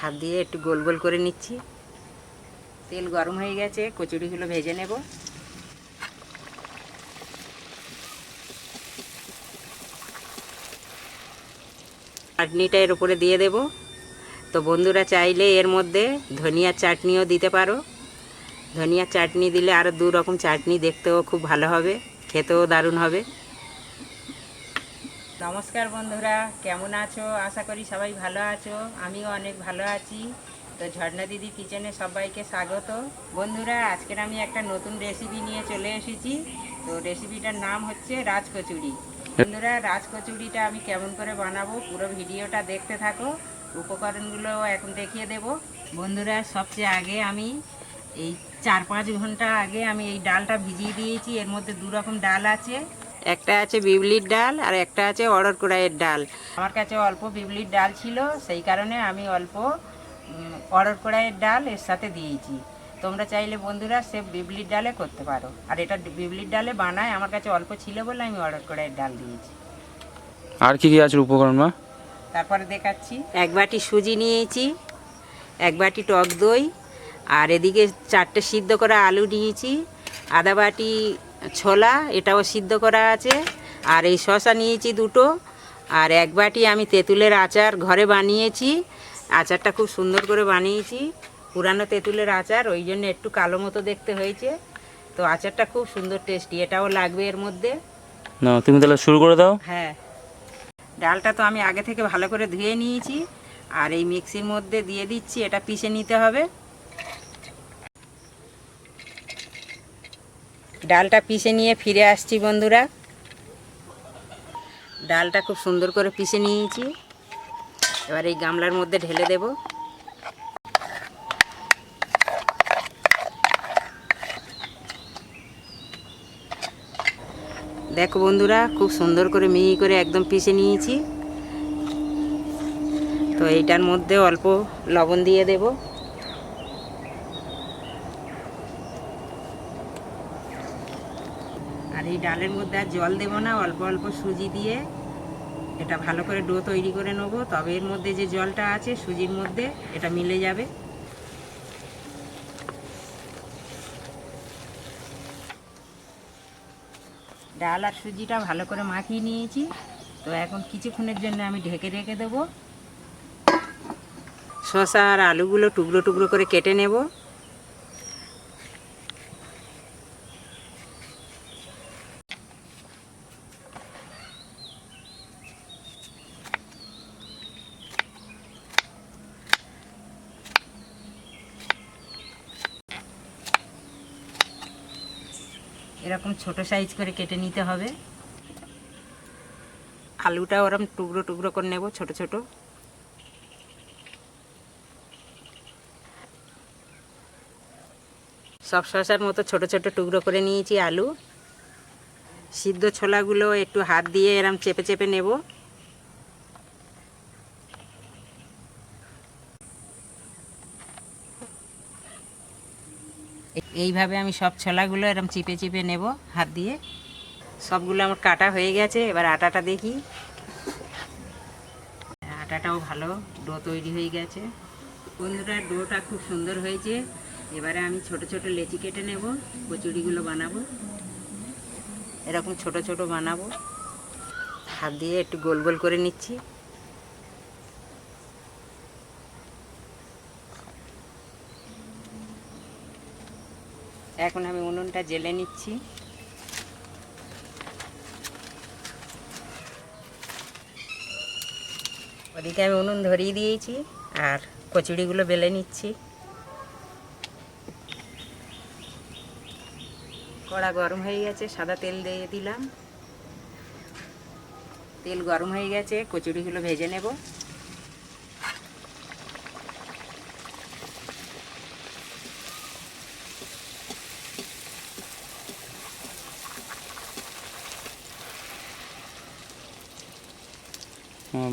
হাত দিয়ে একটু গোল গোল করে নিচ্ছি। তেল গরম হয়ে গেছে, কচুরিগুলো ভেজে নেব। চাটনিটা এর উপরে দিয়ে দেব। তো বন্ধুরা চাইলে এর মধ্যে ধনিয়ার চাটনিও দিতে পারো। ধনিয়ার চাটনি দিলে আরও দু রকম চাটনি দেখতেও খুব ভালো হবে, খেতেও দারুণ হবে। নমস্কার বন্ধুরা, কেমন আছো? আশা করি সবাই ভালো আছো। আমিও অনেক ভালো আছি। তো ঝর্ণা দিদি কিচেনে সবাইকে স্বাগত। বন্ধুরা, আজকের আমি একটা নতুন রেসিপি নিয়ে চলে এসেছি। তো রেসিপিটার নাম হচ্ছে রাজকচুরি। বন্ধুরা, রাজকচুরিটা আমি কেমন করে বানাবো পুরো ভিডিওটা দেখতে থাকো। উপকরণগুলো এখন দেখিয়ে দেব। বন্ধুরা, সবচেয়ে আগে আমি এই 4-5 ঘন্টা আগে আমি এই ডালটা ভিজিয়ে দিয়েছি। এর মধ্যে দু রকম ডাল আছে, একটা আছে বিউলির ডাল আর একটা আছে অড়হর কড়াইয়ের ডাল। আমার কাছে অল্প বিউলির ডাল ছিল, সেই কারণে আমি অল্প অড়হর কড়াইয়ের ডাল এর সাথে দিয়েছি। তোমরা চাইলে বন্ধুরা সে বিউলির ডালে করতে পারো। আর এটা বিউলির ডালে বানায়, আমার কাছে অল্প ছিল বলে আমি অড়হর কড়াইয়ের ডাল দিয়েছি। আর কি কি আছে উপকরণ মা? তারপরে দেখাচ্ছি। 1 বাটি সুজি নিয়েছি, 1 বাটি টক দই, আর এদিকে 4টে সিদ্ধ করা আলু নিয়েছি, আধা বাটি ছোলা, এটাও সিদ্ধ করা আছে, আর এই শসা নিয়েছি 2টো, আর 1 বাটি আমি তেঁতুলের আচার ঘরে বানিয়েছি। আচারটা খুব সুন্দর করে বানিয়েছি, পুরানো তেঁতুলের আচার, ওই জন্য একটু কালো মতো দেখতে হয়েছে। তো আচারটা খুব সুন্দর টেস্টি, এটাও লাগবে এর মধ্যে। না, তুমি তাহলে শুরু করে দাও। হ্যাঁ, ডালটা তো আমি আগে থেকে ভালো করে ধুয়ে নিয়েছি, আর এই মিক্সির মধ্যে দিয়ে দিচ্ছি। এটা পিষে নিতে হবে। ডালটা পিষে নিয়ে ফিরে আসছি বন্ধুরা। ডালটা খুব সুন্দর করে পিষে নিয়েছি, এবার এই গামলার মধ্যে ঢেলে দেব। দেখো বন্ধুরা, খুব সুন্দর করে মিহি করে একদম পিষে নিয়েছি। তো এইটার মধ্যে অল্প লবণ দিয়ে দেব। আর এই ডালের মধ্যে আর জল দেব না, অল্প অল্প সুজি দিয়ে এটা ভালো করে ডো তৈরি করে নেব। তবে এর মধ্যে যে জলটা আছে সুজির মধ্যে, এটা মিলে যাবে। ডাল আর সুজিটা ভালো করে মাখিয়ে নিয়েছি। তো এখন কিছুক্ষণের জন্য আমি ঢেকে রেখে দেবো। শসা আর আলুগুলো টুকরো টুকরো করে কেটে নেব। এরকম ছোট সাইজ করে কেটে নিতে হবে। আলুটা ওরকম টুকরো টুকরো করে নেব, ছোট ছোট। সব শসার মতো ছোট ছোট টুকরো করে নিয়েছি আলু। সিদ্ধ ছোলাগুলো একটু হাত দিয়ে এরম চেপে চেপে নেব। এইভাবে আমি সব ছোলাগুলো এরম চিপে চিপে নেব হাত দিয়ে। সবগুলো আমার কাটা হয়ে গেছে। এবার আটাটা দেখি। আটাটাও ভালো ডো তৈরি হয়ে গেছে। বন্ধুরা, ডোটা খুব সুন্দর হয়েছে। এবারে আমি ছোট ছোট লেচি কেটে নেব, কচুরিগুলো বানাবো। এরকম ছোট ছোট বানাবো, হাত দিয়ে একটু গোল গোল করে নিচ্ছি। এখন আমি উনুনটা জ্বেলে নিচ্ছি। ওদিকে আমি উনুন ধরিয়ে দিয়েছি, আর কচুরিগুলো বেলে নিচ্ছি। কড়া গরম হয়ে গেছে, সাদা তেল দিয়ে দিলাম। তেল গরম হয়ে গেছে, কচুরিগুলো ভেজে নেব।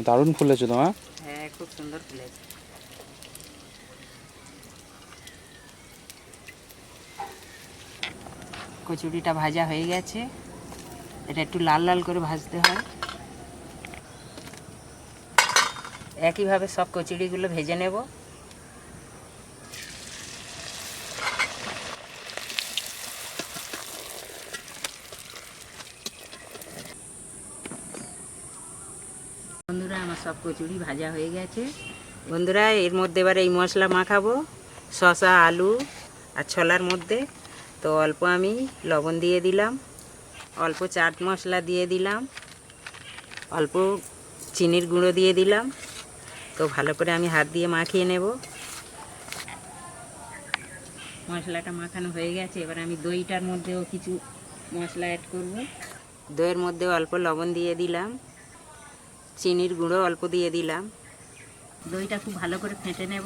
দারুণ ফুলেছে তোমার। হ্যাঁ, খুব সুন্দর ফুলেছে। কচুরিটা ভাজা হয়ে গেছে। এটা একটু লাল লাল করে ভাজতে হয়। একইভাবে সব কচুরিগুলো ভেজে নেব। সব কচুরি ভাজা হয়ে গেছে। বন্ধুরা এর মধ্যে এবার এই মশলা মাখাবো, শসা, আলু আর ছোলার মধ্যে। তো অল্প আমি লবণ দিয়ে দিলাম, অল্প চাট মশলা দিয়ে দিলাম, অল্প চিনির গুঁড়ো দিয়ে দিলাম। তো ভালো করে আমি হাত দিয়ে মাখিয়ে নেব। মশলাটা মাখানো হয়ে গেছে। এবার আমি দইটার মধ্যেও কিছু মশলা অ্যাড করব। দইয়ের মধ্যে অল্প লবণ দিয়ে দিলাম, চিনির গুঁড়ো অল্প দিয়ে দিলাম। দইটা খুব ভালো করে ফেটে নেব।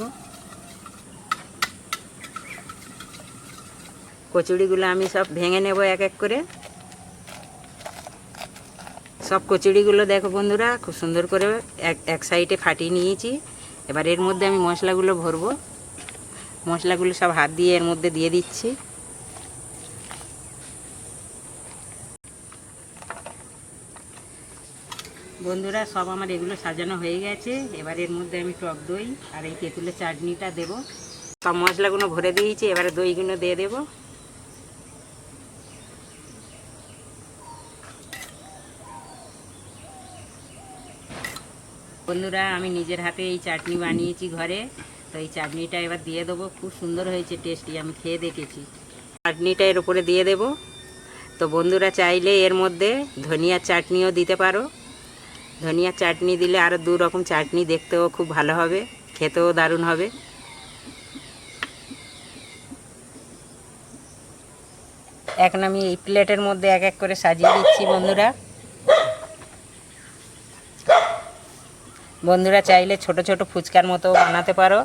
কচুরিগুলো আমি সব ভেঙে নেব এক এক করে। সব কচুরিগুলো দেখো বন্ধুরা খুব সুন্দর করে এক সাইডে ফাটিয়ে নিয়েছি। এবার এর মধ্যে আমি মশলাগুলো ভরবো। মশলাগুলো সব হাত দিয়ে এর মধ্যে দিয়ে দিচ্ছি। বন্ধুরা সব আমার এগুলো সাজানো হয়ে গেছে। এবার এর মধ্যে আমি টক দই আর এই তেঁতুলের চাটনিটা দেব। সব মশলাগুলো ভরে দিয়েছি, এবারে দইগুলো দিয়ে দেব। বন্ধুরা আমি নিজের হাতে এই চাটনি বানিয়েছি ঘরে। তো এই চাটনিটা এবার দিয়ে দেবো। খুব সুন্দর হয়েছে, টেস্টি, আমি খেয়ে দেখেছি। চাটনিটা এর উপরে দিয়ে দেব। তো বন্ধুরা চাইলে এর মধ্যে ধনিয়ার চাটনিও দিতে পারো। ধনিয়ার চাটনি দিলে আরও দু রকম চাটনি দেখতেও খুব ভালো হবে, খেতেও দারুণ হবে। এখন আমি এই প্লেটের মধ্যে এক এক করে সাজিয়ে দিচ্ছি। বন্ধুরা চাইলে ছোট ছোট ফুচকার মতো বানাতে পারো,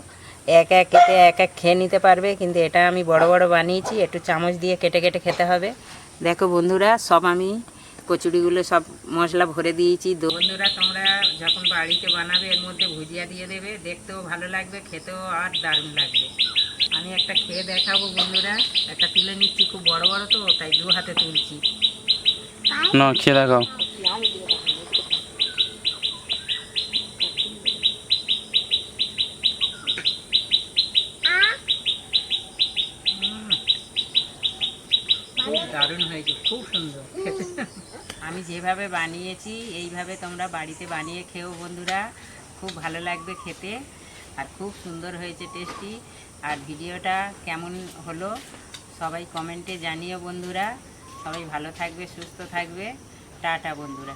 এক এক কেটে এক এক খেয়ে নিতে পারবে। কিন্তু এটা আমি বড় বড় বানিয়েছি, একটু চামচ দিয়ে কেটে কেটে খেতে হবে। দেখো বন্ধুরা সব আমি কচুরিগুলো সব মশলা ভরে দিয়েছি। বন্ধুরা তোমরা যখন বাড়িতে বানাবে এর মধ্যে ভুজিয়া দিয়ে দেবে, দেখতেও ভালো লাগবে, খেতেও আর দারুণ লাগবে। আমি একটা খেয়ে দেখাবো বন্ধুরা। একটা তুলে নিচ্ছি, খুব বড় বড় তো তাই দু হাতে তুলছি। না খেয়ে দেখাও। খুব দারুণ হয়েছে, খুব সুন্দর খেতে। আমি যেভাবে বানিয়েছি এইভাবে তোমরা বাড়িতে বানিয়ে খেও বন্ধুরা, খুব ভালো লাগবে খেতে। আর খুব সুন্দর হয়েছে, টেস্টি। আর ভিডিওটা কেমন হলো সবাই কমেন্টে জানিও বন্ধুরা। সবাই ভালো থাকবে, সুস্থ থাকবে। টাটা বন্ধুরা।